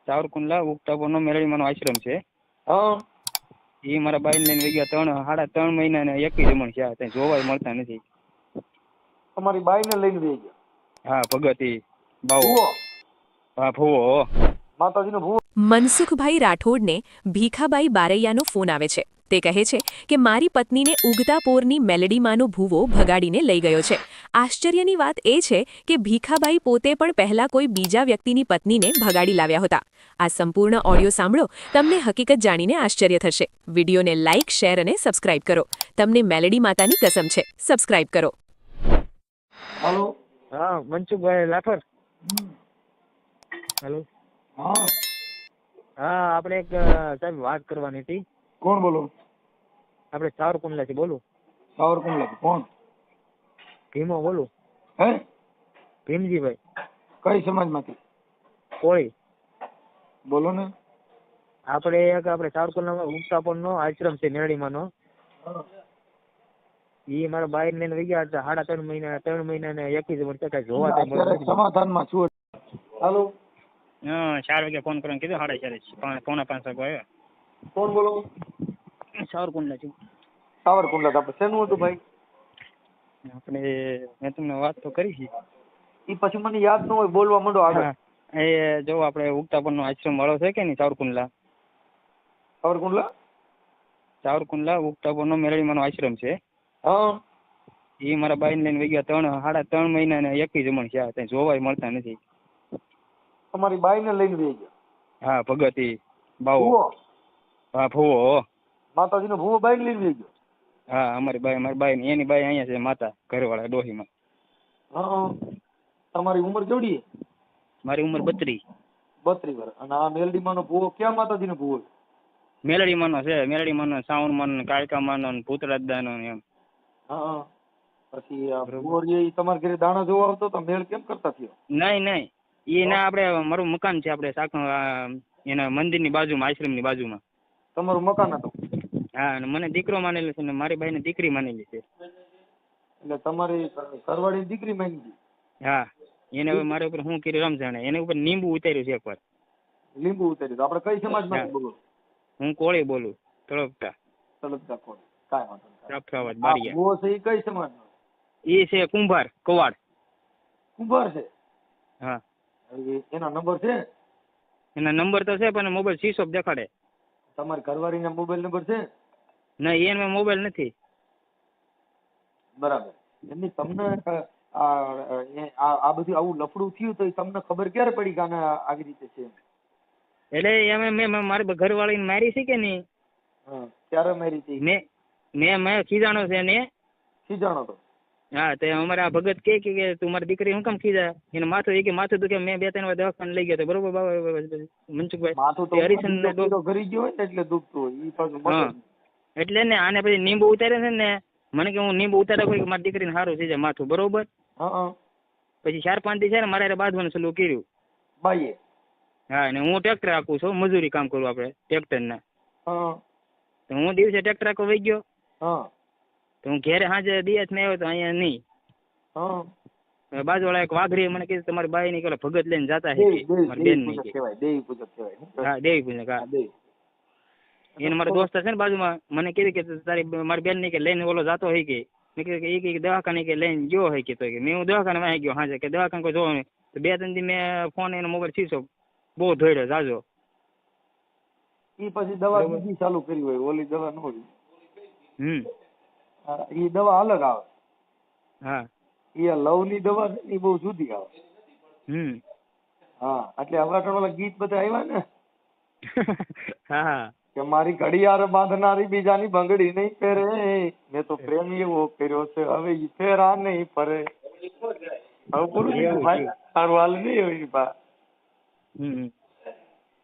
સાવરકુંડલા ઉગતાપુરનો મેલડીમાંનો આશ્રમ છે. હા એ મારા બાઈને લઈને વઈ ગયા 3.5 મહિના ને 21 જમણ છે. ત્યાં જોવાય મળતા નથી. તમારી બાઈને લઈને વહી ગયા? હા, ભગત બાવો. ભૂવો? હા, ભૂવો. માતાજીનો ભૂવો? મનસુખભાઈ રાઠોડને ભીખાબાઈ બારૈયાનો ફોન આવે છે. તે કહે છે કે મારી પત્નીને ઉગતા પોરની મેલડીમાંનો ભૂવો ભગાડીને લઈ ગયો છે. આશ્ચર્યની વાત એ છે કે ભીખાબાઈ પોતે પણ પહેલા કોઈ બીજા વ્યક્તિની પત્નીને ભગાડી લાવ્યા હતા. આ સંપૂર્ણ ઓડિયો સાંભળો, તમને હકીકત જાણીને આશ્ચર્ય થશે. વિડીયોને લાઇક, શેર અને સબસ્ક્રાઇબ કરો. તમને મેલડી માતાની કસમ છે, સબસ્ક્રાઇબ કરો. હાલો. હા, મનસુખભાઈ રાઠોડ. હેલો. હા હા, આપણે એક સાહેબ વાત કરવાની હતી. કોણ બોલો? આપણે સાવરકુંડલાથી બોલું. સાવરકુંડલા કોણ? ભીમો બોલું. હે? ભીમજીભાઈ. કઈ સમાજમાંથી? કોળી. બોલો ને. આપણે સાવરકુંડલામાં ઉગતાપુરનો આશ્રમ છે મેલડીમાંનો. એ મારા બાઈ ને લઈ ગયા હતા 3.5 મહિના ને 21 વર્ષ કઈ જોવા સમાધાનમાં છું. હાલો. 4 વાગે ફોન કરવાનું કીધું. 4:30 પોણા 5 વાગે આવ્યા. કોણ બોલો? સાવરકુંડલા છું. સાવરકુંડલા. આપણે શેનું હતું ભાઈ? મેં તમને વાત તો કરી છે. એ પછી મને યાદ ન હોય, બોલવા માંડો આગળ. એ જો આપણે ઉગતાપુરનો આશ્રમ વાળો છે કે નહીં, સાવરકુંડલા. સાવરકુંડલા ઉગતાપુરનો મેલડીમાંનો આશ્રમ છે. હા. એ મારા બાઈને લઈને વઈ ગયા 3.5 મહિના ને 21 જમણ છે. ત્યાં જોવાય મળતા નથી. તમારી બાઈને લઈને વહી ગયા? હા, ભગત બાવો. ભૂવો? હા, ભૂવો. માતાજીનો ભૂવો બાઈને લઈને વહી ગયો? હા, મારી બાઈ એની બાઈ અહીંયા છે, માતા ઘરવાળા ડોહીમાં. હા. તમારી ઉંમર કેવડી? મારી ઉંમર 32 વર્ષ. અને આ મેલડીમાંનો ભૂવો ક્યાં માતાજીનો ભૂવો? મેલડીમાંનો છે. મેલડીમાંનો, સાવણમાંનો, કાળકામાંનો, ભૂતરાજદાનો એમ. હા. પછી આ ભૂવો એ તમારા ઘરે દાણા જોવા આવતો તો મેળ કેમ કરતા થયો? નહીં એ ના, આપણે મારું મકાન છે. આપણે એના મંદિરની બાજુમાં, આશ્રમની બાજુમાં. તમારું મકાન હતું? હા, અને મને દીકરો માનેલો છે ને મારી બાઈને દીકરી માનેલી છે. એટલે તમારી ઘરવાળીની દીકરી માંગી હતી? હા. એને હવે મારા ઉપર શું કર્યું રમજાણે. એને ઉપર લીંબુ ઉતાર્યું છે એકવાર. લીંબુ ઉતાર્યું? આપણે કઈ સમાજમાંથી બોલો? હું કોળી બોલું. તળપતા કોળી. કાંઈ વાંધો નહીં. રફરાવત બારિયા. ભૂવો છે એ કઈ સમાજનો? એ છે કુંભાર, કવાડ. કુંભાર છે? હા. એના નંબર છે? એના નંબર તો છે પણ મોબાઈલ સ્વિચ ઓફ દેખાડે. તમારી ઘરવાળીના મોબાઈલ નંબર છે? નહીં, એનો મોબાઈલ નથી. બરાબર. એમની તમને આ બધું આવું લફડું થયું તો તમને ખબર ક્યારે પડી કે આને આવી રીતે છે? એટલે મેં મારી ઘરવાળીને મારી છે કે નહીં. ક્યારે મારી હતી? મેં ખીજાણો છે ને. ખીજાણો તો? હા, તો અમારે આ ભગત કે તું મારી દીકરી હું કેમ ખીજા? એને માથું દુખે. મેં 2-3 વાર દવાખાને લઈ ગયો. બરોબર મનસુખભાઈ? માથું તો હરીશન ઘરી ગયો હોય ને એટલે દુખતું હોય. ઈ પાછું એટલે ને આને પછી લીંબુ ઉતારે છે ને. મને કે હું લીંબુ ઉતાર્યા કોઈ મારી દીકરીને સારું થઈ જાય માથું. બરોબર. પછી 4-5 દી છે ને મારે બાંધવાનું ચાલુ કર્યું. બાઈએ? હા, અને હું ટ્રેક્ટર રાખું છું, મજૂરી કામ કરું આપણે ટ્રેક્ટરના. તો હું દિવસે ટ્રેક્ટર રાખવા વહી ગયો. તો હું ઘેરે સાંજે દિવસ મેં આવ્યો તો અહીંયા નહીં. બાજુવાળા એક વાઘરી મને કીધું તમારી બાઈ ની પેલા ભગત લઈને જતા હે મારી બેન ની. દેવી પૂજક કહેવાય. હા, દેવી પૂજક. હા, એને મારા દોસ્ત છે ને બાજુમાં, મને કીધું કે તારી મારી બેન ની કે લઈને ઓલો જાતો હોય કે. મેં કીધું કે દવાખાને કે લઈને ગયો હોય કે. તો મેં હું દવાખાને વાંચી ગયો હાજે કે દવાખાને કોઈ જોવા નહીં. તો 2-3 દી મેં ફોન એનો મોબાઈલ શીશો બહુ ધોડ્યો જાજો. ઈ પછી દવા બીજી ચાલુ કરી હોય, ઓલી દવા ન હોય. ઈ દવા અલગ આવે. હા, એ લવ ની દવા છે એ બહુ જુદી આવે. હા, એટલે હમણાં ગીત બધા આવ્યા ને. હા, કે મારી ઘડિયાળ બાંધનારી બીજાની બંગડી નહીં પહેરે, મેં તો પ્રેમ એવો કર્યો છે હવે ઈ ફેરા નહીં ફરે. હવે પૂરું ભાઈ સારું હાલ નહીં હોય બા.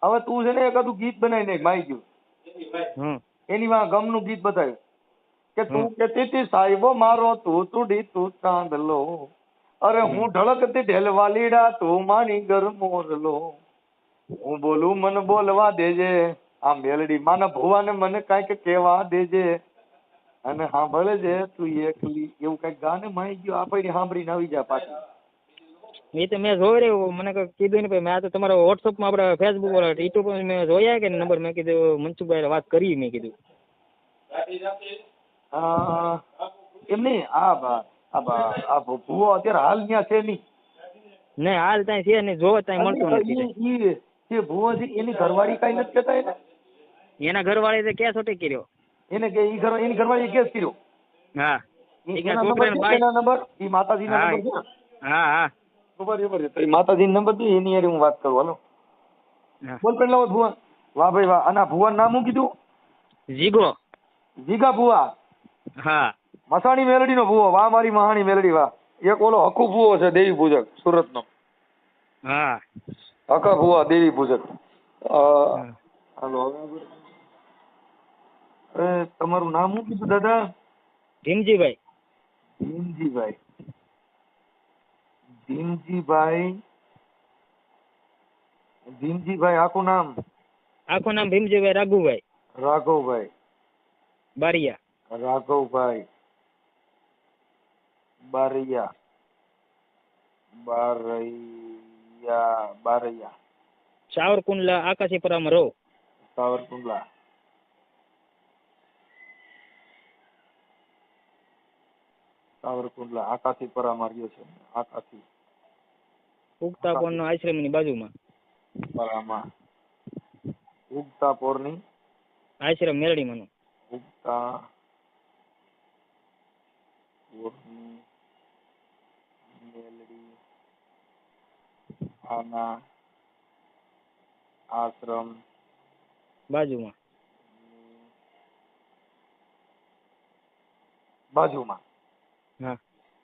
હવે તું છે ને એકાદું ગીત બનાવી ને માઈ ગયું એની માં ગમ નું ગીત બતાવ્યું કે તું કેતી હતી સાહેબો મારો તું તુડી તું ચાંદલો, અરે હું ઢળકતી ઢેલવા લીડા તું માની ગર મોરલો, હું બોલું મને બોલવા દેજે, આ મેલડી માના ભુવાને મને કઈક કેવા દેજે, અને સાંભળે છે તું એકલી. એવું કઈક ગાને માઈ ગયો. આપણે સાંભળીને આવી જાય પાછી. એ તો મેં જોઈ રહ્યો, મને કંઈક કીધું ને ભાઈ, મેં આ તો તમારા વોટ્સઅપમાં આપણે ફેસબુક યુટ્યુબ પર મેં જોયા કે નંબર, મેં કીધું મનસુખભાઈ વાત કરી, મેં કીધું. એમ નહીં, આ ભૂવો અત્યારે હાલ ત્યાં છે નહીં. નહીં હાલ ત્યાં છે નહીં, જોવો ત્યાં મળતો નથી. જે ભૂવો છે એની ઘરવાળી કઈ નથી કહેતા એને? એના ઘરવાળે તો કેસ ઓટી કર્યો. એને કે એની ઘરવાળીએ કેસ કર્યો? હા. એના નંબર એ માતાજીના નંબર છે. હા હા બરાબર છે. તો એ માતાજીનો નંબર છે, એની હારે હું વાત કરું. હાલો બોલ પેલા લાવો ભુવા. વાહ ભાઈ વાહ. અને ભુવાનું નામ શું કીધું? જીગો. જીગા ભુવા. હા. મસાણી મેલડી નો ભુવો. વાહ મારી મહાણી મેલડી વાહ. એક ઓલો હકુ ભુવો છે દેવી પૂજક સુરત નો. હા. હકા ભુવા દેવી પૂજક. હાલો હવે તમારું નામ શું કીધું દાદા? ભીમજીભાઈ. ભીમજીભાઈ. ભીમજીભાઈ. ભીમજીભાઈ આખું નામ? આખું નામ ભીમજીભાઈ રાઘુભાઈ. રાઘવભાઈ બારિયા. રાઘવભાઈ બારૈયા. બારૈયા. સાવરકુંડલા આકાશીપરામાં રહો. સાવરકુંડલા. સાવરકુંડલા આકાશીપરામાં રહ્યો છે. આકાશી ઉગતા પોળનો આશ્રમની બાજુમાં. પરામાં. ઉગતા પોળની આશ્રમ મેલડીમાંનો. ઉગતા પોળની મેલડી આના આશ્રમ બાજુમાં. બાજુમાં. હા.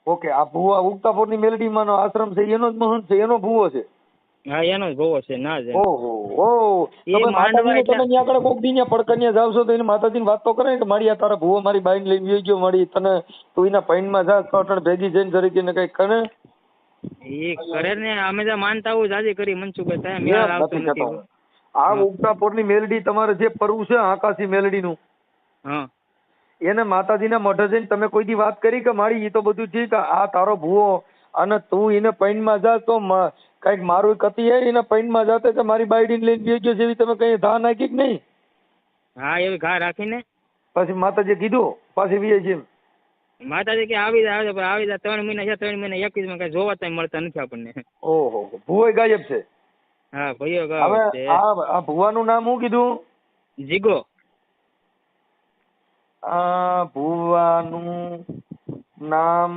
ઓકે. આ ભુવા ઉગતા પોળની મેલડીમાં નો આશ્રમ છે, એનો જ મહંત છે, એનો ભુવો છે? હા એનો જ ભવો છે. ના જ. ઓહો ઓહો. તમે માતાજીને તમે ત્યાં આગળ કોક દી ત્યાં પડકન્યા જાવ છો તો એને માતાજીને વાત તો કરે કે મારી આ તારા ભુવો મારી બાઈને લઈને ગયો ગયો મારી તને તું એના પૈણમાં જા અટણ ભેગી જઈને જરીકે ને કઈક કરે. એ કરે ને, અમે તો માનતા આવું જાજી કરી મનસુખભાઈ, ત્યાં મેળ આવતો નથી. આ ઉગતા પોળની મેલડી તમારે જે પરવું છે આકાશી મેલડી નું, હા, એને માતાજીના મઢે જઈને તમે કોઈ દી વાત કરી કે મારી એ તો બધું ઠીક, આ તારો ભુવો અને તું એને પૈણમાં જા તો કઈક મારું કતી હે એને પૈણમાં જાતે કે મારી બાયડીને લઈને ગયો ગયો જેવી તમે કઈ ધા નાખી કે નહીં? હા એવી ઘા રાખીને પછી માતાજી કીધું પાછી વીએ છે માતાજી કે આવી જાય 3 મહિના છે, 3 મહિના 21 માં કઈ જોવા ત્યાં મળતા નથી આપણને. ઓહો. ભુવો ગાયબ છે? હા ભાઈઓ ગાયબ છે. આ ભુવાનું નામ શું કીધું? જીગો. આ ભુવાનું નામ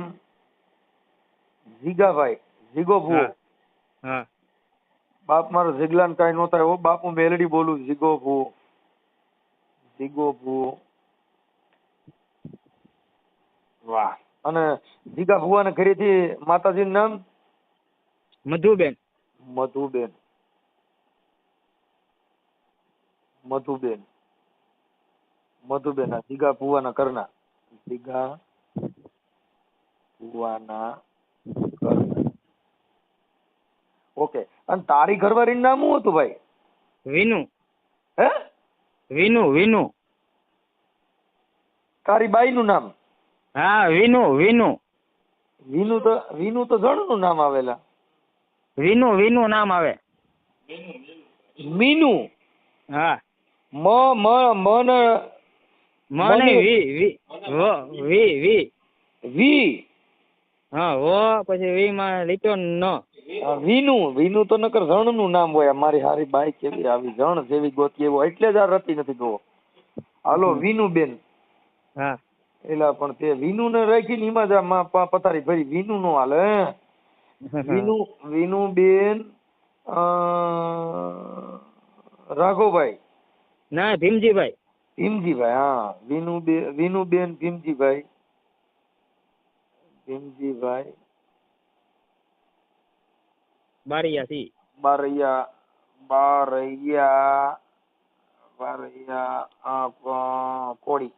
જીગાભાઈ. જીગો ભુવો. હા. બાપ મારો જીગલાન કાઈ નો થાય. બાપુ મેલડી બોલું. જીગો ભુવો. જીગો ભુવો. વાહ. અને જીગા ભુવાને ઘરેથી માતાજીનું નામ? મધુબેન. મધુબેન. મધુબેન. મધુબેન. જીગા ભુવાના કરના. જીગા ભુવાના કરના. ઓકે. અને તારી ઘરવાળીનું નામ શું હતું ભાઈ? વિનુ. હે? વિનુ. તારી બાઈનું નામ? હા વિનુ. વિનુ તો જણનું નામ આવેલા. વિનુ નામ આવે. મીનુ. હા. વી. હા વો પછી વી માં લીટો ન. વિનુ તો નકર જણનું નામ હોય. અમારી હારી બાઈ કેવી આવી જણ જેવી ગોતી એવો એટલે જ આ રતી નથી ગયો. હાલો વિનુબેન. હા. એલા પણ તે વિનુ ને રાખીને એમાં જ પથારી ભરી. વિનુ નો હાલે. વિનુબેન રાઘવભાઈ. ના ભીમજીભાઈ. ભીમજીભાઈ. હા. વિનુબેન ભીમજીભાઈ. બારિયા થી. બારૈયા કોળી.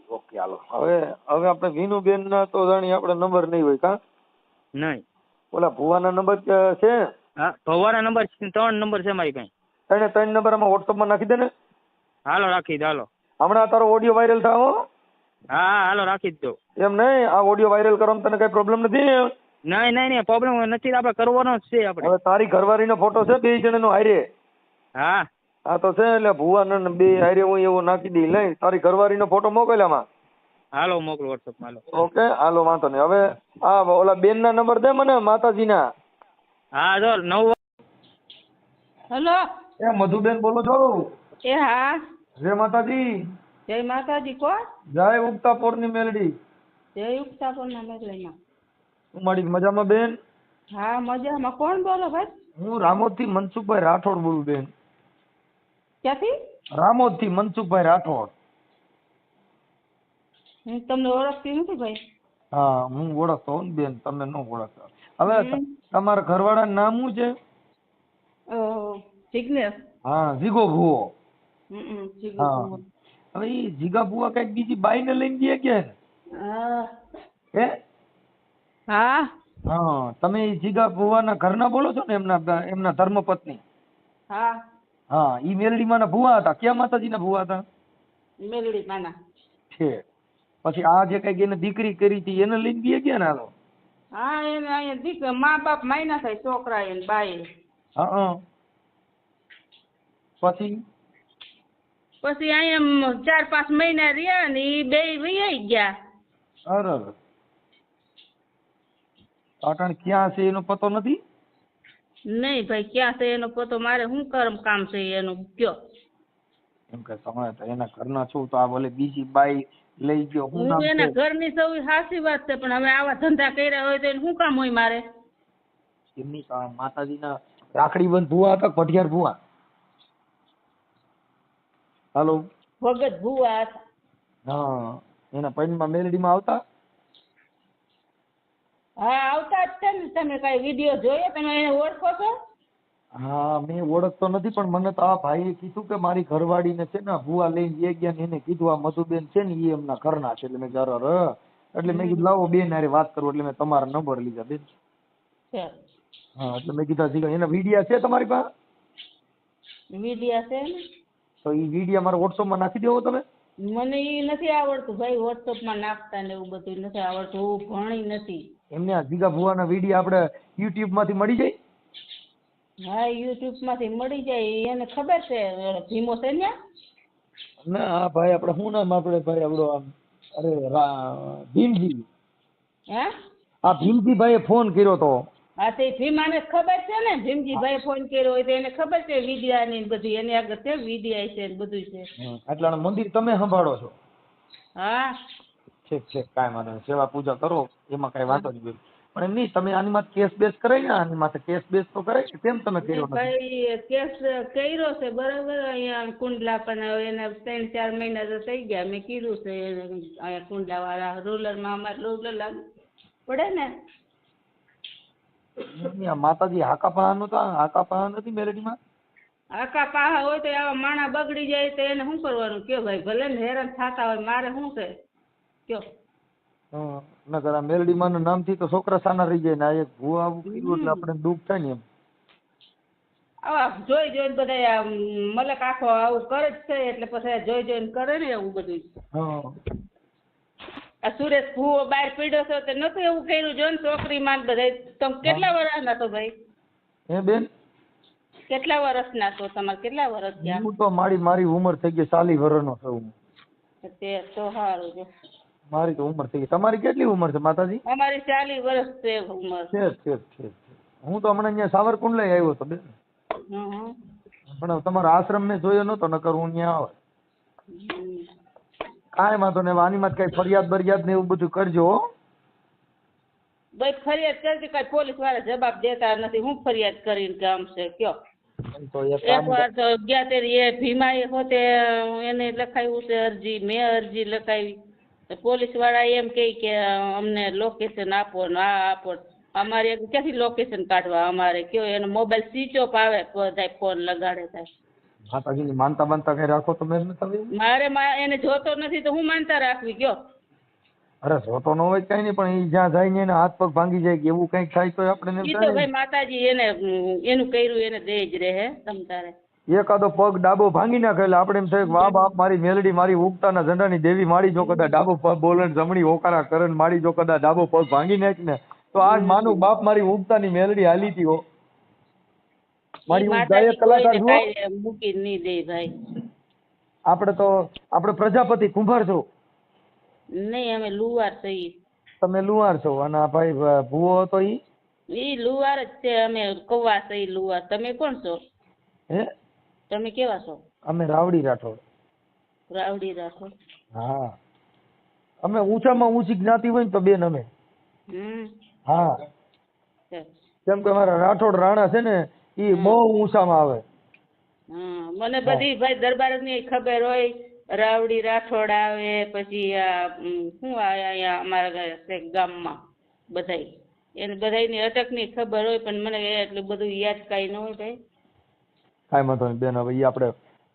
ઓકે. હાલો હવે આપણે વિનુબેન ના તો જાણી આપણે નંબર નહીં હોય કા? નહીં. ઓલા ભુવાના નંબર છે? હા ભુવાના નંબર 3 નંબર છે મારી પાસે. 3 નંબર આમાં વોટ્સઅપમાં નાખી દે ને. હાલો રાખી દો. હાલો હમણાં તારો ઓડિયો વાયરલ થાવો. હા હાલો રાખી જ દો. એમ નહીં, આ ઓડિયો વાયરલ કરવામાં તને કઈ પ્રોબ્લેમ નથી? નહીં પ્રોબ્લેમ નથી, આપણે કરવાનો જ છે આપણે. હવે તારી ઘરવાળીનો ફોટો છે 2 જણાનો હારે? હા હા તો છે, એટલે ભુવા ને 2 હારે હું એવો નાખી દઈ. લઈ તારી ઘરવાળીનો ફોટો મોકલ આમાં. હાલો મોકલો વોટ્સઅપમાં. હાલો. ઓકે હાલો વાંધો નહીં. હવે આ ઓલા બેન ના નંબર દે મને, માતાજીના. હા જો 9. હેલો. એ મધુબેન બોલો છો? એ હા. જય માતાજી. જય માતાજી. કોણ? જય ઉગતાપોરની મેલડી. જય ઉગતાપોરના મેલડીમાં. હું મારી મજામાં બેન? હા મજામાં. કોણ બોલો ભાઈ? હું રામોદથી મનસુખભાઈ રાઠોડ બોલું બેન. ક્યાંથી? રામોદથી મનસુખભાઈ રાઠોડ. હું તમને ઓળખતી નથી ભાઈ. હા હું ઓળખતો હોઉં ને બેન, તમે ન ઓળખતા. હવે તમારા ઘરવાળાનું નામ શું છે? જિગ્નેશ. હા જીગો ભુવો. જીગો. હવે ઈ જીગા ભુવા કઈક બીજી બાઈ ને લઈને ગયા કે? હે? હા. હા તમે ઈ જીગા ભુવાના ઘરના બોલો છો ને? એમના ધર્મપત્ની? હા. હા ઈ મેલડીમાં ના ભુવા હતા. ક્યાં માતાજીના ભુવા હતા? મેલડી માના છે. પછી આ જે કઈક એને દીકરી કરી હતી એને લઈને ગયા કે ને? હાલો. હા એને અહીંયા દીકરા મા બાપ માયના થાય છોકરા એને બાઈ. હા પછી અહીંયા 4-5 મહિના રહ્યા ને ઈ 2 વહી ગયા. અરે પાટણ ક્યાં છે એનો પતો નથી? નહીં ભાઈ ક્યાં છે એનો પતો, મારે શું કામ છે એનું કયો? એમ કે તમે તો એના ઘરના છો તો આ ભલે બીજી બાઈ લઈ ગયો. હું એના ઘરની સૌ સાચી વાત છે, પણ હવે આવા ધંધા કર્યા હોય તો એને શું કામ હોય મારે? એમની માતાજીના રાખડી બંધ ભુવા હતા, પઢિયાર ભુવા. હાલો. ભગત ભુવા હતા. હા એના પૈણમાં મેલડીમાં આવતા? હા આવતા જ છે ને. તમે કઈ વિડીયો જોયો? તમે એને ઓળખો છો? હા મેં ઓળખતો નથી, પણ મને તો આ ભાઈએ કીધું કે મારી ઘરવાળીને છે ને ભુવા લઈને ગયા ને એને કીધું આ મધુબેન છે ને એ એમના ઘરના છે. એટલે મેં કીધું એટલે મેં કીધું લાવો બેન હારે વાત કરું, એટલે મેં તમારા નંબર લીધા બેન. હા એટલે મેં કીધા એના વિડિયા છે તમારી પાસે? વિડિયા છે ને. તો એ વિડિયા મારા વોટ્સઅપમાં નાખી દેવો તમે? મને એ નથી આવડતું ભાઈ, વોટ્સઅપમાં નાખતા ને એવું બધું નથી આવડતું. હું ભણી નથી. એમને આ જીગા ભુવાના વિડિયા આપણે યુટ્યુબ માંથી મળી જાય? હા યુટ્યુબ માંથી મળી જાય. એને ખબર છે ભીમો છે ને? ના હા ભાઈ આપણે શું નામ આપણે ભાઈ આપણો આમ અરે ભીમજી. હે? આ ભીમજી ભાઈએ ફોન કર્યો તો. હા તે ભીમાને ખબર છે ને, ભીમજી ભાઈ ફોન કર્યો હોય તો એને ખબર છે વિડિયા ની બધી. એની આગળ છે વિડિયા છે ને બધું છે. આટલા મંદિર તમે સંભાળો છો? હા ઠીક કાંઈ વાંધો નહીં. સેવા પૂજા કરો એમાં કાંઈ વાંધો નહીં. પણ એમ નહીં તમે આની માથે કેસ બેસ કરાય ને? આની માથે કેસ બેસ તો કરાય ને? કેમ તમે કર્યો નથી? ભાઈ કેસ કર્યો છે બરાબર. અહીંયા કુંડલા પણ એને 3-4 મહિના તો થઈ ગયા. મેં કીધું છે અહીંયા કુંડલા વાળા રૂરલમાં અમારે રૂરલ પડે ને. માતાજી હાકા નથી મેલડીમાં? આકા પાહા હોય તો આવા માણા બગડી જાય તો એને શું કરવાનું કયો ભાઈ? ભલે ને હેરાન થતા હોય, મારે શું છે કયો? નકર આ મેલડીમાં નું નામથી તો છોકરા સાના રહી જાય ને આ એક ભૂ આવું કર્યું એટલે આપણે દુઃખ થાય ને એમ. આવા જોઈ જોઈને બધા મલક આખો આવું કરે જ છે એટલે પછી જોઈને કરે ને એવું બધું. આ સુરેશ ભૂવો બહાર પીડ્યો છે તો નતું એવું કર્યું? જો ને છોકરી માં બધા. તમે કેટલા વર્ષના છો ભાઈ? હે બેન કેટલા વર્ષના છો? તમારે કેટલા વર્ષ થયા? હું તો મારી ઉંમર થઈ ગઈ 40 વર્ષનો છું. તે તો સારું છે. મારી તો ઉંમર થઈ ગઈ. તમારી કેટલી ઉંમર છે માતાજી? અમારી 40 વર્ષ છે ઉંમર. છે. હું તો હમણાં અહીંયા સાવરકુંડલા આવ્યો હતો બેન. પણ તમારો આશ્રમ મેં જોયો નતો, નકર હું અહીંયા આવે. કાંઈ વાંધો નહીં. આની માં કઈ ફરિયાદ ને એવું બધું કરજો. ભાઈ ફરિયાદ કરતી કઈ પોલીસ વાળા જવાબ દેતા નથી. હું ફરિયાદ કરીને કામ છે કયો? એક વાર તો ગયા તે એ ભીમા હોતે એને લખાવ્યું છે અરજી. મેં અરજી લખાવી. પોલીસ વાળા એમ કે અમને લોકેશન આપો ને આ આપો. અમારે ક્યાંથી લોકેશન કાઢવા? અમારે કયો એનો મોબાઈલ સ્વિચ ઓફ આવે બધા ફોન લગાડે થાય. માતાજીની માનતા બાનતા કઈ રાખો તમે? મારે એને જોતો નથી તો હું માનતા રાખવી કયો? અરે જોતો ન હોય કઈ નહીં, પણ એ જ્યાં જાય ને એના હાથ પગ ભાંગી જાય કે એવું કઈક થાય તો આપણે તો ભાઈ માતાજી એને એનું કર્યું એને દે જ રહે. તમ તારે એકાદો પગ ડાબો ભાંગી નાખે એટલે આપણે એમ થાય વાહ બાપ મારી મેલડી મારી ઉગતાના ઝંડાની દેવી માડી જો કદાચ ડાબો પગ બોલે જમણી હોકારા કરે માડી જો કદાચ ડાબો પગ ભાંગી નાખ ને તો આજ માનું બાપ મારી ઉગતાની મેલડી હાલી હતી હો. મારી હું ગાયક કલાકાર જુઓ. મૂકી નહીં દે ભાઈ. આપણે પ્રજાપતિ કુંભાર છો. નહીં, અમે લુવાર છીએ. તમે લુહાર છો અને આ ભાઈ ભૂવો હતો ઈ લુવાર જ છે. અમે કૌવા છીએ લુવાર. તમે કોણ છો? હે, તમે કેવા છો? અમે રાવડી રાઠોડ. રાવડી રાઠોડ. હા, અમે ઊંચામાં ઊંચી જ્ઞાતિ હોય ને તો બેન અમે. હા, કેમ કે અમારા રાઠોડ રાણા છે ને ઈ બહુ ઊંચામાં આવે. મને બધી ભાઈ દરબાર ની ખબર હોય. રાવડી રાઠોડ આવે, પછી શું અહીંયા અમારા ગામમાં બધાય એને બધાયની અટકની ખબર હોય, પણ મને એટલું બધું યાદ કાંઈ ન હોય ભાઈ. કાંઈ વાંધો નહીં બેન, હવે ઈ આપણે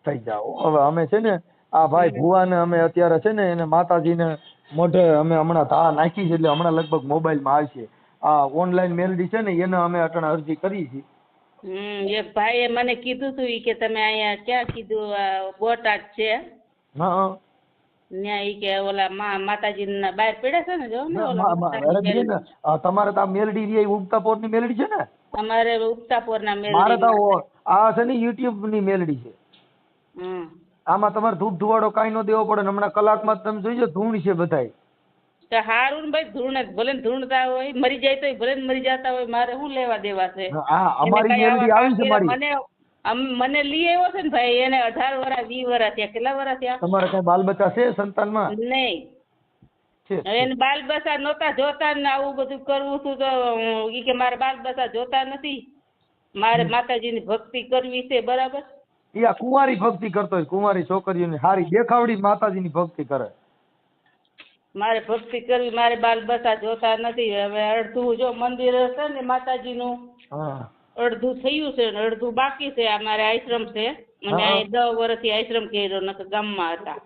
થઈ જાવ. હવે અમે છે ને આ ભાઈ ભુવાને અમે અત્યારે છે ને એને માતાજીને મોઢે અમે હમણાં ધા નાખી છે, એટલે હમણાં લગભગ મોબાઈલમાં આવશે. આ ઓનલાઈન મેલડી છે ને એને અમે અટણ અરજી કરી છે. એક ભાઈએ મને કીધું તું કે તમે અહીંયા ક્યાં કીધું બોટાદ છે. હા, ત્યાં ઈ કે ઓલા માતાજીના બહાર પડ્યા છે ને, જો ને તમારે તો આ મેલડી રી ઉગતાપોર ની મેલડી છે ને? અમારે ઉગતાપોરના મેલડી. મારે તો આ છે ને યુટ્યુબ ની મેલડી છે. આમાં તમારે ધૂપ ધુવાડો કાંઈ ન દેવો પડે. હમણાં કલાકમાં તમે જોઈજો ધૂણ છે બધાય. હારું ને ભાઈ, ધૂણ ભલે ધૂણતા હોય, મરી જાય તો ભલે મરી જતા હોય, મારે શું લેવા દેવા છે? અમારી મેલડી આવી છે મારી. મને લઈ આવ્યો છે ને ભાઈ, એને 18 વર્ષ 20 વર્ષ થયા. કેટલા વર્ષ થયા? તમારે કઈ બાલ બચ્ચા છે સંતાનમાં? નહીં, એને બાલ બચ્ચા નહોતા જોતા ને આવું બધું કરવું હતું તો ઈ કે મારે બાલ બચ્ચા જોતા નથી, મારે માતાજીની ભક્તિ કરવી છે. બરાબર, યા કુંવારી ભક્તિ કરતો હોય. કુંવારી છોકરીઓની હારી દેખાવડી માતાજીની ભક્તિ કરે. મારે ભક્તિ કરવી, મારે બાલ બચ્ચા જોતા નથી. હવે અડધું જો મંદિર હશે ને માતાજીનું, અડધું થયું છે ને અડધું બાકી છે. અમારે આશ્રમ છે, અને 10 વર્ષથી આશ્રમ કર્યો, નકર ગામમાં હતા.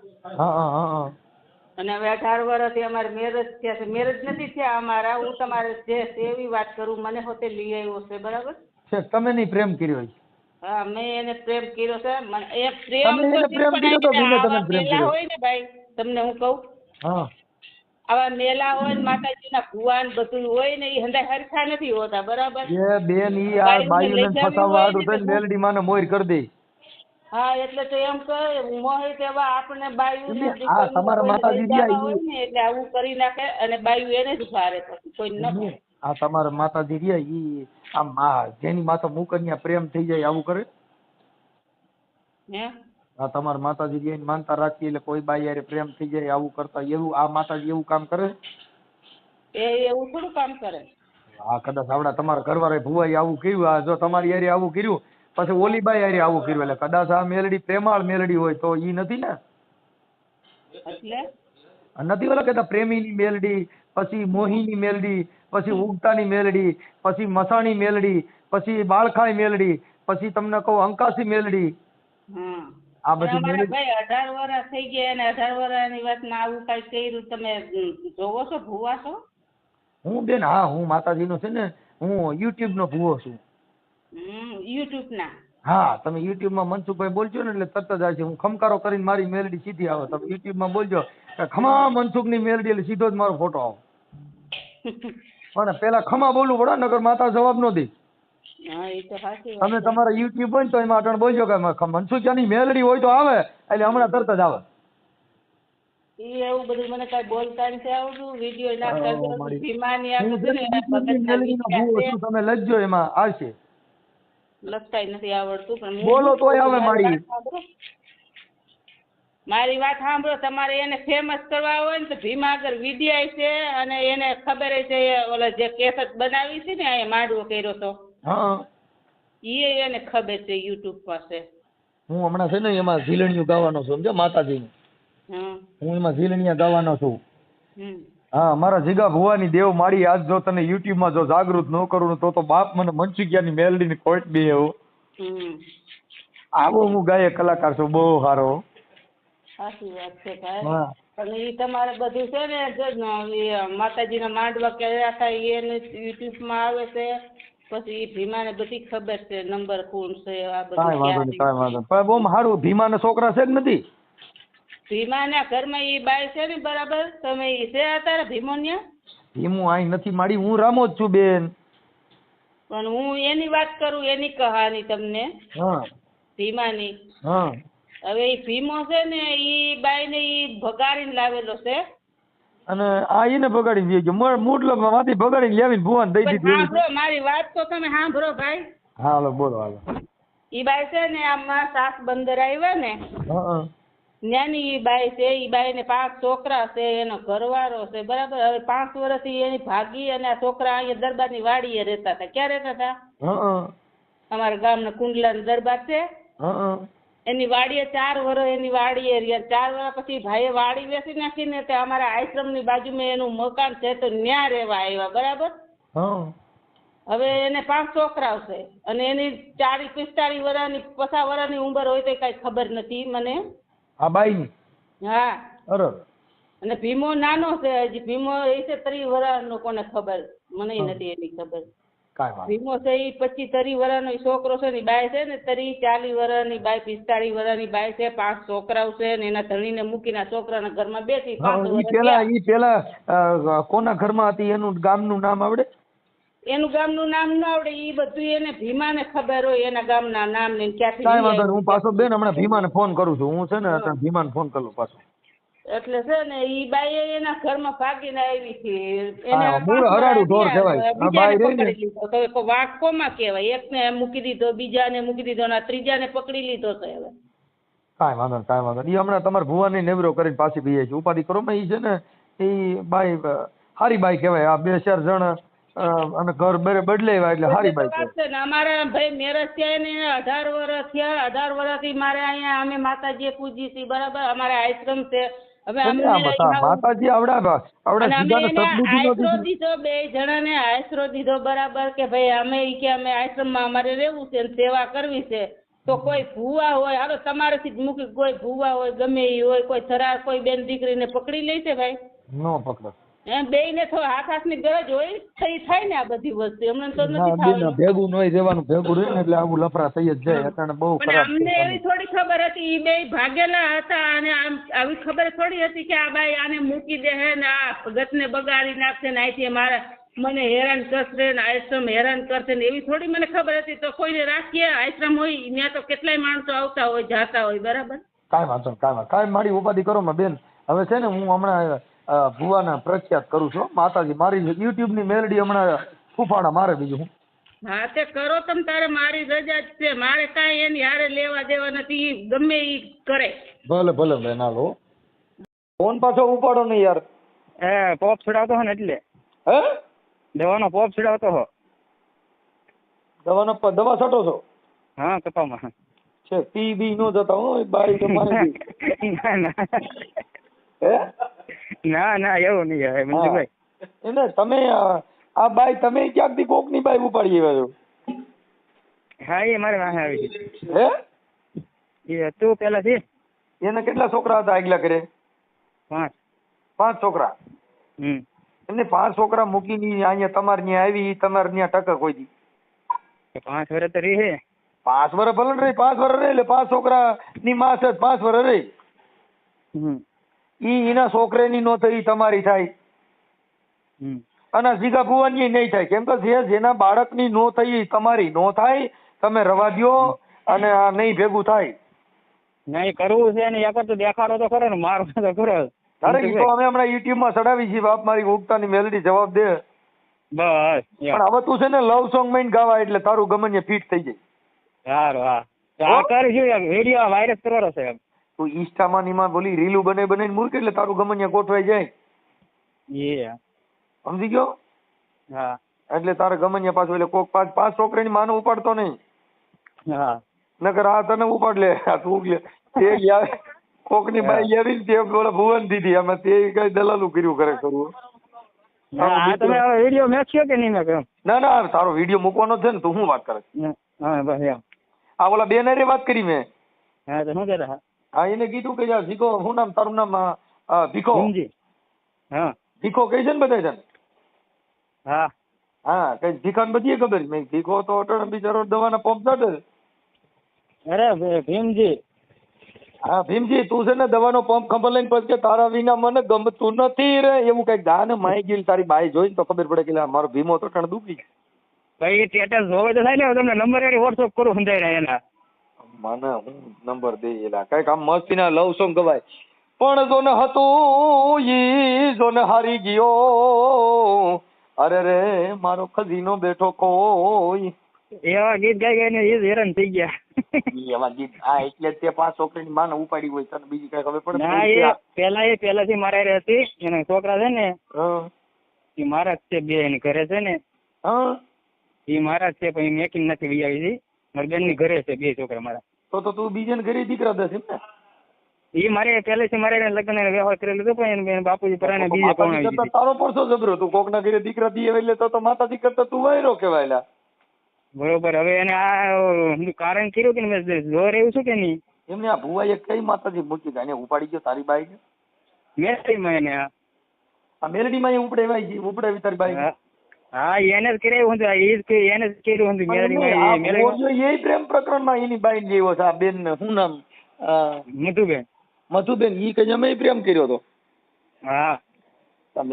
અને હવે 18 વર્ષથી અમારે મેરેજ થયા છે. મેરેજ નથી થયા અમારા. હું તમારે જે છે એવી વાત કરું, મને હોતે લઈ આવ્યો છે. બરાબર છે, તમે નહીં પ્રેમ કર્યો? હા, મેં એને પ્રેમ કર્યો છે. એ પ્રેમ હોય ને ભાઈ, તમને હું કહું, આવા મેલા હોય માતાજીના ભુવાન બધું હોય ને, એ હંધાય હરખા નથી હોતા. બરાબર, એ બેન ઈ આ બાયુને ફસાવવા આડું થઈને મેલડી માને મોર કરી દે. હા, એટલે તો એમ કહે મોહે તેવા આપણે બાયુને આ તમારા માતાજી હોય ને એટલે આવું કરી નાખે, અને બાયુ એને જ ભારે પછી કોઈ ન. આ તમારા માતાજી રહ્યા ઈ આમ જેની માથા મુકન્યા પ્રેમ થઈ જાય આવું કરે. હે, આ તમારા માતાજી રહ્યા માનતા રાખી એટલે કોઈ બાઈ યારે પ્રેમ થઈ જાય આવું કરતા, એવું આ માતાજી એવું કામ કરે? એવું થોડું કામ કરે. હા, કદાચ આવડા તમારા ઘરવાળા ભુવાઈ આવું કર્યું, આ જો તમારી યારે આવું કર્યું, પછી ઓલી બાઈ યારે આવું કર્યું, એટલે કદાચ આ મેલડી પ્રેમાળ મેલડી હોય તો ઈ નથી ને. એટલે નથી ઓલા કહેતા પ્રેમીની મેલડી, પછી મોહીની મેલડી, પછી ઉગતાની મેલડી, પછી મસાણી મેલડી, પછી બાળખાઈ મેલડી, પછી તમને કહું અંકાસી મેલડી. આ બધી મેલડી ભાઈ 18 વર્ષ થઈ ગયા, અને 18 વર્ષની વાતમાં આવું કઈ કર્યું. તમે જોવો છો, ભુવા છો? હું બેન, હા, હું માતાજીનો છે ને, હું યુટ્યુબ નો ભુવો છું. યુટ્યુબ ના? હા, તમે યુટ્યુબ માં મનસુખભાઈ બોલજો ને એટલે તરત જ આવે છે. હું ખમકારો કરીને મારી મેલડી સીધી આવે. તમે યુટ્યુબ માં બોલજો ખમા મનસુખ ની મેલડી એટલે સીધો જ મારો ફોટો આવે. પણ પેલા ખમા બોલવું પડે, નગર માતા જવાબ નો દે. તમે તમારા યુટ્યુબ હોય ને તો એમાં અટણ બોલજો કે મનસુખિયાની મેલડી હોય તો આવે, એટલે હમણાં તરત જ આવે. એવું બધું મને કઈ બોલતા નથી આવડતું. વિડીયો તમે લખજો એમાં આવશે. લખતા નથી આવડતું, પણ બોલો તોય આવે. મારી વાત સાંભળો. તમારે એને ફેમસ કરવા હોય ને તો ભીમા આગળ વિદ્યા છે, અને એને ખબર છે ઓલા જે કેસેટ બનાવી છે ને અહીંયા માંડવો કર્યો તો, એને ખબર છે યુટ્યુબ પાસે. હું હમણાં છે ને એમાં ઝીલણીયું ગાવાનો છું, સમજો માતાજીનું. હું એમાં ઝીલણીયા ગાવાનો છું. હા, મારા જીગા ભુવાની દેવ માડી. આજ જો તને યુટ્યુબ માં જો જાગૃત ન કરું તો બાપ મને મનસુખિયાની મેલડી ની કોટ બે આવો. હું ગાયક કલાકાર છું, બહુ સારો. સાચી વાત છે ભાઈ. અને એ તમારે બધું છે ને, જો માતાજીના માંડવા કર્યા હતા એને યુટ્યુબ માં આવે છે. પછી એ ભીમાને બધી ખબર છે, નંબર કોણ છે, આ બધું. કાંઈ વાંધો નહીં, કાંઈ વાંધો નહીં. પણ બહુ સારું. ભીમાના છોકરા છે કે નથી? ભીમાના ઘરમાં એ બાઈ છે ને, બરાબર. તમે એ છે અત્યારે ભીમોન્યા? ભીમું અહીં નથી માડી, હું રામો જ છું બેન. પણ હું એની વાત કરું, એની કહાની તમને હા ભીમાની. હા હવે ઈ ભીમો છે ને ઈ બાઈ ને ઈ ભગાડીને લાવેલો છે. અને આ એને બગાડી દે મૂડલો માંથી બગાડીને લેવીને ભુવાન દઈ પણ દીધી. સાંભળો મારી વાત તો તમે સાંભળો ભાઈ. હા હાલો બોલો હાલો. ઈ બાઈ છે ને આમાં સાત બંદર આવ્યા ને હા ન્યાની ઈ બાઈ છે. ઈ બાઈ ને 5 છોકરા છે, એનો ઘરવાળો છે, બરાબર. હવે 5 વર્ષથી એની ભાગી અને આ છોકરા અહીંયા દરબારની વાડીએ રહેતા હતા. ક્યાં રહેતા હતા? હા અમારા ગામના કુંડલાનો દરબાર છે હા એની વાડીએ 4 વર્ષ એની વાડીએ રહ્યા. 4 વર્ષ પછી ભાઈએ વાડી વેચી નાખીને તે અમારા આશ્રમની બાજુમાં એનું મકાન છે તો ન્યા રહેવા આવ્યા, બરાબર. હા હવે એને 5 છોકરાઓ છે અને એની 40-45 વર્ષની 50 વર્ષની ઉંમર હોય તો કઈ ખબર નથી મને. આ બાઈ હા અરે અને ભીમો નાનો છે હજી. ભીમો એ છે 30 વર્ષનો, કોને ખબર, મને નથી એની ખબર. કાંઈ વાત ભીમો છે એ 25-30 વર્ષનો ઈ છોકરો છે ને બાઈ છે ને 30-40 વર્ષની બાઈ, 45 વર્ષની બાઈ છે. 5 છોકરાઓ છે ને એના ધણીને મૂકીને આ છોકરાના ઘરમાં બેઠી 5 વર્ષ. ઈ પેલા કોના ઘરમાં હતી એનું ગામનું નામ આવડે? એનું ગામનું નામ ન આવડે, ઈ બધું એને ભીમાને ખબર હોય એના ગામના નામ ને ક્યાંથી. કાંઈ વાંધો નહીં, હું પાછો બેન હમણાં ભીમાને ફોન કરું છું. હું છે ને અત્યારે ભીમાને ફોન કરું પાછો. એટલે છે ને ઈ બાઈ એના ઘરમાં ભાગીને આવી હતી. હા, મૂળ હરાડું ઢોર કહેવાય. આ બાઈ રહી ને. તો કોઈ વાંક કોમાં કહેવાય? એકને મૂકી દીધો, બીજાને મૂકી દીધો અને આ ત્રીજાને પકડી લીધો છે. હવે કાંઈ વાંધો નહીં, કાંઈ વાંધો નહીં. ઈ હમણાં તમારા ભુવાની નેવરો કરીને પાછી બીએ છે. ઉપાધિ કરો માં ઈ છે ને ઈ બાઈ હારી બાઈ કહેવાય. આ 2-4 જણ અને ઘર બદલાવ્યા એટલે હારી બાઈ કહેવાય. અમારા ભાઈ મેરેજ થયા ને 18 વર્ષ થયા. 18 વર્ષથી મારે અહીંયા અમે માતાજીએ પૂજી છીએ, બરાબર. અમારા આશ્રમ છે. હવે માતાજી આવડા આશરો દીધો, 2 જણાને આશરો દીધો, બરાબર. કે ભાઈ અમે કે અમે આશ્રમમાં અમારે રહેવું છે, સેવા કરવી છે. તો કોઈ ભૂવા હોય, હાલો તમારેથી જ મૂકી, કોઈ ભૂવા હોય, ગમે એ હોય, કોઈ થરાર કોઈ બેન દીકરીને પકડી લે છે ભાઈ? નો પકડે. એમ બેયને તો હાથની ગરજ હોય થઈ થાય ને આ બધી વસ્તુ. હમણાં તો નથી થતું. ભેગું નહીં રહેવાનું, ભેગું રહે ને એટલે આવું લફડા થઈ જ જાય. અત્યારે બહુ ખરાબ. અમને એવી થોડી ખબર હતી ઈ બે ભાગેલા હતા અને આમ આવી ખબર થોડી હતી કે આ બાઈ આને મૂકી દે હે ને આ ભગતને બગાડી નાખશે ને અહીંથી મારા મને હેરાન કરશે ને આશ્રમ હેરાન કરશે ને એવી થોડી મને ખબર હતી. તો કોઈને રાખીએ આશ્રમ હોય ત્યાં તો કેટલાય માણસો આવતા હોય જાતા હોય, બરાબર. કાંઈ વાંધો નહીં, કાંઈ કાંઈ મારી ઉપાધિ કરો માં બેન. હવે છે ને હું હમણાં ભુવાના પ્રખ્યાત કરું છું માતાજી. મારી યુટ્યુબ ની મેલડી હમણાં ફૂફાડા મારે. બીજું હું હા તે કરો તમે તારે, મારી રજા જ છે. મારે કાંઈ એની હારે લેવા દેવા નથી, ગમે ઈ કરે. ભલે ભલે બેન હાલો. ફોન પાછો ઉપાડો નહીં યાર. પોપ છોડાવતો હો ને એટલે. હે? દવાનો પોપ છોડાવતો હો. દવા છટો છો? હા કપામાં છે. પી બી નો જતા હોય બાઈ તમારી. ના ના એવું નહીં આવે મંજુભાઈ. એને તમે આ બાઈ તમે ક્યાંકથી કોક ની બાઈ ઉપાડી આવ્યા છો? હા એ મારે વાહે આવી છે. હે? એ તું પેલા થી. એને કેટલા છોકરા હતા આગલા ઘરે? 5 છોકરા. એમને 5 છોકરા મૂકીને અહીંયા તમારે ત્યાં આવી, તમારે ત્યાં ટકા કોઈ દી? 5 વર્ષ તો રહી. 5 વર્ષ ભલે રહી, 5 વર્ષ રહી એટલે 5 છોકરા ની માં છે, 5 વર્ષ રહી. ઈ એના છોકરાની નો થઈ, તમારી થાય. અને જીગા ભુવાની નહીં થાય. કેમ કે જેના બાળકની નો થઈ તમારી નો થાય. તમે રવા દ્યો અને આ નહીં ભેગું થાય. નહીં કરવું છે ને યાર, તો દેખાડો તો ખરો ને, મારો તો ખરો. અરે ઈ તો અમે હમણાં યુટ્યુબ માં ચડાવી છીએ. બાપ મારી ઉગતાની મેલડી જવાબ દે. બસ પણ હવે તું છે ને લવ સોંગ માં ગાવા એટલે તારું ગમે ફિટ થઈ જાય. સારું. હા કરીશું. વિડીયો વાયરસ કરવાનો છે. તું ઇન્સ્ટામાં નીમાં બોલી રીલું બનાવીને મૂક એટલે તારું ગમે ગોઠવાઈ જાય. સમજી ગયો? હા. એટલે તારે ગમે પાછું એટલે કોક 5 છોકરાની માનો ઉપાડતો નહીં. હા. નકર આ તને ઉપાડ લે. તું લે તે આવે કોક ની બાઈ આવી ને તે ઓલા ભુવન દીધી અમે તે કઈ દલાલું કર્યું કરે કરવું. તમે વિડીયો મેક્યો કે નહીં મેક્યો? ના ના તારો વિડીયો મૂકવાનો છે ને. તું શું વાત કરે? હા બસ એમ. આ ઓલા બેન હારે વાત કરી મેં. હા તો શું કહેતા? હા એને કીધું કે ભીખો, શું નામ તારું નામ? ભીખો. હા ભીખો કઈ છે ને બધા છે ને? હા હા કઈ ભીખાને બધી ખબર. મેં ભીખો તો અટણ બિચારો દવાના પંપ ચાટે. અરે ભીમજી હા ભીમજી તું છે ને દવાનો પંપ ખબર લઈને પછી કે તારા વિના મને ગમતું નથી રે એવું કઈક જા ને માઈ ગઈ તારી બાઈ જોઈને તો ખબર પડે કે લા, મારો ભીમો તો ટણ દુખી. ભાઈ સ્ટેટસ જોવે તો થાય ને તમને નંબર એની વોટ્સઅપ કરું સમજાય રહ્યા એના. મને હું નંબર દે એલા કઈક આમ મસ્તીના લવ સોંગ ગવાય. પણ જો ન હતું ઈ જો ન હારી ગયો અરે રે મારો ખજીનો બેઠો કોઈ. એવા ગીત ગાઈ ગાઈને એ જ હેરાન થઈ ગયા. એવા ગીત આ એટલે જ તે 5 છોકરીની માને ઉપાડી હોય તને બીજી કઈ ખબર પડે? ના એ પહેલાથી મારા હારે હતી એના છોકરા છે ને હા એ મારા જ છે બે એની ઘરે છે ને હા એ મારા જ છે પણ એ મેકિંગ નથી વી આવી હતી મારી બેન ની ઘરે છે બે છોકરા મારા. તો તું બીજાને ઘરે દીકરા દસ એમ ને? એ મારે પહેલેથી મારે લગ્ન વ્યવહાર કરેલો હતો પણ એને બાપુજી પરાણે બીજે કોણ આવી હતી. તારો પરસો જબરો તું કોકના ઘરે દીકરા દીએ એટલે તો માતાજી કરતા તું વાયરો કહેવાયલા. બરોબર હવે એને આ કારણ કર્યું કે મેં જોર એવું છું કે નહીં એમને આ ભુવાએ કઈ માતાજી મૂકી એને ઉપાડી ગયો તારી બાઈ ને? મેલડીમાં એને આ મેલડીમાં ઉપડાવી તારી બાઈ? હા એને જ કર્યું હતું એ જ એને જ કર્યું હતું મેલડીમાં. એ પ્રેમ પ્રકરણમાં એની બાઈ જેવો છે આ બેન ને શું નામ? મધુબેન ઈ કઈ અમે પ્રેમ કર્યો હતો. હા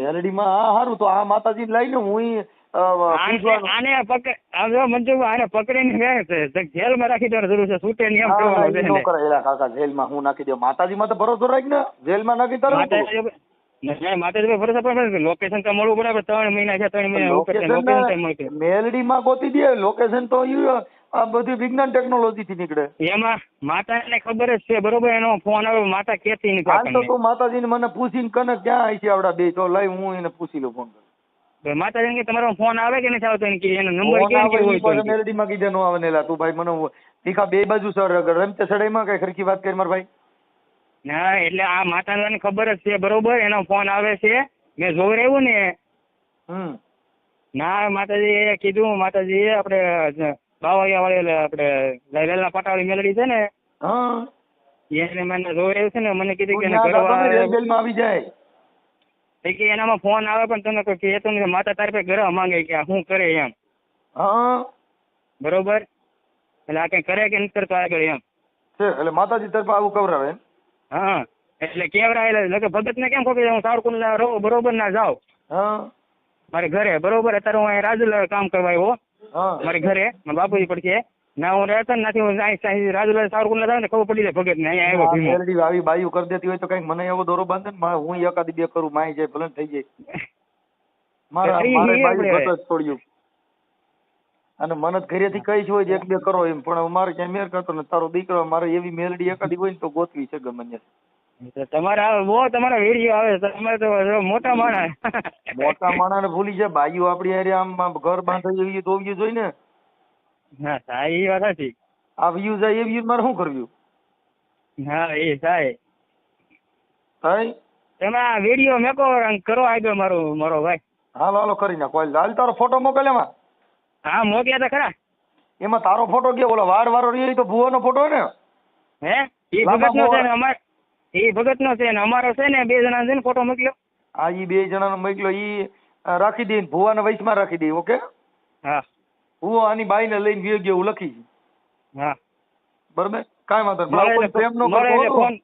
મેલડીમાં આ સારું તો આ માતાજી લઈને હું આને પકડીને જેલમાં રાખી દેવાની જરૂર છે છૂટે નહીં એમ કહેવાનું છે. કાકા જેલમાં હું નાખી દઉં માતાજીમાં તો ભરોસો રાખ ને જેલમાં નાખી તારો માતાજી ભરોસા પડે લોકેશન તો મળવું પડે 3 મહિના છે 3 મહિના ઉપર મેલડીમાં ગોતી દે લોકેશન તો આ બધી વિજ્ઞાન ટેકનોલોજી થી નીકળે. એમાં માતાને ખબર જ છે બરોબર એનો ફોન આવે માતા કેતી નથી. તો તું માતાજીને મને પૂછીને કને ક્યાં આવી છે આવડા બે તો લઈ હું એને પૂછી લઉં ફોન કર. માતાજી કે તમારો ફોન આવે કે નથી આવતો એનો નંબર કેમ હોય મેલડીમાં કીધે નો આવે ને તું ભાઈ મને ભીખા બે બાજુ સર રમતે સડાઈમાં કઈ ખરખી વાત કરી માર ભાઈ. ના એટલે આ માતાને ખબર જ છે બરોબર એનો ફોન આવે છે મેં જોઈ રહ્યું ને. ના માતાજી કીધું માતાજી આપણે બાવળિયા વાળી આપણે વેલના પટાવાળી મેલડી છે ને એને મને જોઈ રહ્યું છે ને મને કીધું કે આવી જાય કે એનામાં ફોન આવે પણ તમે કોઈ કહેતો નથી માતા તારી પાસે ઘરે માંગે કે શું કરે એમ. બરોબર એટલે આ કઈ કરે કે નથી કરતો આગળ એમ એટલે માતાજી તરફ આવું કવરાવે. હા એટલે કેવરાય ભગત ને કેમ ખબર હું સાવરકુંડ રહું બરોબર ના જાઉં મારે ઘરે બરોબર અત્યારે હું અહીં રાજુલા કામ કરવા આવ્યો મારે ઘરે બાપુજી પડશે ના હું રહેતો નથી હું રાજુલા સાવરકુંડ જાવ ને ખબર પડી જાય ભગત ને અહીંયા આવ્યો આવી બાયું કરી દેતી હોય તો કઈક મને એવો દોરો બાંધે ને હું એકાદી બે કરું માઈ જાય ભલે થઈ જાય મારે છોડ્યું અને મને ઘરેથી કઈ હોય એક બે કરો એમ પણ મારે ક્યાંય મેર કરતો ને તારો દીકરો મારે એવી મેલડી એકાદી હોય ને તો ગોતવી છે ગમે તમારા વિડીયો આવે તમે તો મોટા માણસ ને ભૂલી જાય બાયું આપડી હારે આમ ઘર બાંધે એવી તો જોઈ ને. હા એ વાત હતી આ વ્યૂ જાય એ વ્યૂ મારે શું કરવું? હા એ થાય થાય એમાં વિડીયો મેકો કરો આગળ મારો ભાઈ. હાલો હાલો કરી નાખો હાલ તારો ફોટો મોકલ એમાં. હા મોકલ્યા હતા ખરા. એમાં તારો ફોટો ગયો ઓલો વારો રહ્યો તો ભુવાનો ફોટો ને હે એ ભગત નો છે ને અમાર એ ભગત નો છે ને અમારો છે ને 2 જણા છે ને ફોટો મોકલ્યો. હા ઈ 2 જણાનો મોકલ્યો ઈ રાખી દે ભુવાના વયસમાં રાખી દે. ઓકે હા ભુવો આની બાઈ ને લઈને ગયો ગયો લખી. હા બરોબર કાંઈ વાંધો પ્રેમ નો ફોન.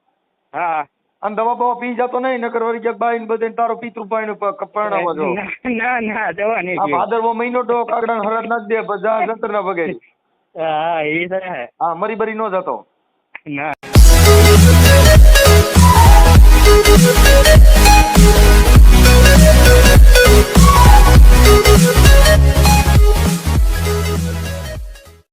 હા અને દવા બવા પી જતો નહીં નકર વળી ક્યાંક બાઈ ને બધે તારો પિતૃ પાણી પરણાવવા જો. ના દવા નહીં. આ ભાદરવો મહિનો તો કાગડા હરાજ નાખ દે જા જંતર ના બગાડી. હા એ છે. હા મરી બરી નો જતો ના. We'll be right back.